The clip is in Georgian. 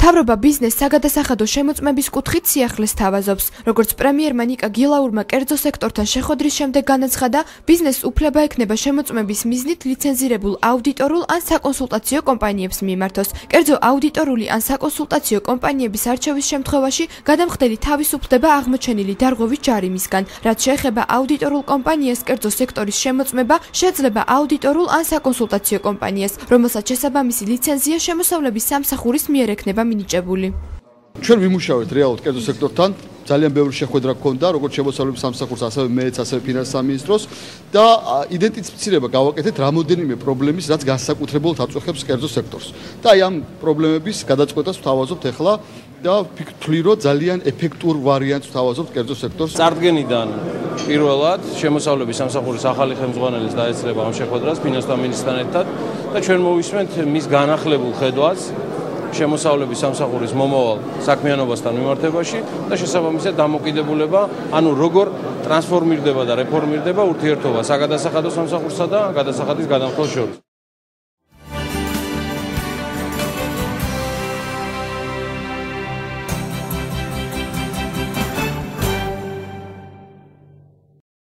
მთავრობა ბიზნეს საგადასახადო შემოწმების კუთხით სიახლეს თავაზობს. Როგორც პრემიერმა ნიკა გილაურმა კერძო სექტორთან შეხვედრის შემდეგ განაცხადა, ბიზნესს უფლება ექნება შემოწმების მიზნით ლიცენზირებულ აუდიტორულ ან საკონსულტაციო კომპანიებს მიმართოს. კერძო აუდიტორული ან საკონსულტაციო კომპანიების არჩევის შემთხვევაში გადამხდელი თავისუფლდება აღმოჩენილი დარღვევის ჯარიმისგან. რაც შეეხება აუდიტორულ კომპანიას, კერძო სექტორის შემოწმება შეძლება აუდიტორულ ან საკონსულტაციო კომპანიას, რომელსაც შესაბამისი ლიცენზია შემოსავლების სამსახურის მიერ ექნება მინიჭებული. ჩვენ ვიმუშავეთ რეალურად კერძო სექტორთან, ძალიან ბევრი შეხვედრა გქონდა, როგორც შემოსავლების სამსახურს, ასევე მეც, ასევე ფინანსის სამინისტროს და იდენტიფიცირება გავაკეთეთ რამოდენიმე პრობლემის, რაც განსაკუთრებულად აწუხებს კერძო სექტორს. და აი ამ პრობლემების გადაწყვეტას ვთავაზობთ ახლა და ვფიქრობ, რომ ძალიან ეფექტურ ვარიანტს ვთავაზობთ კერძო სექტორს. წარდგენიდან პირველად შემოსავლების სამსახურის ახალი ხელმძღვანელის დაეცლება ამ შეხვედრას ფინანსთა მინისტრთან ერთად და ჩვენ მოვისმენთ მის განახლებულ ხედვას შემოსავლების სამსახურის მომავალ საქმიანობასთან მიმართებაში და შესაბამისად დამოკიდებულება, ანუ როგორ ტრანსფორმირდება და რეფორმირდება ურთიერთობა საგადასახადო სამსახურსა და გადასახადის გადამხდელს შორის.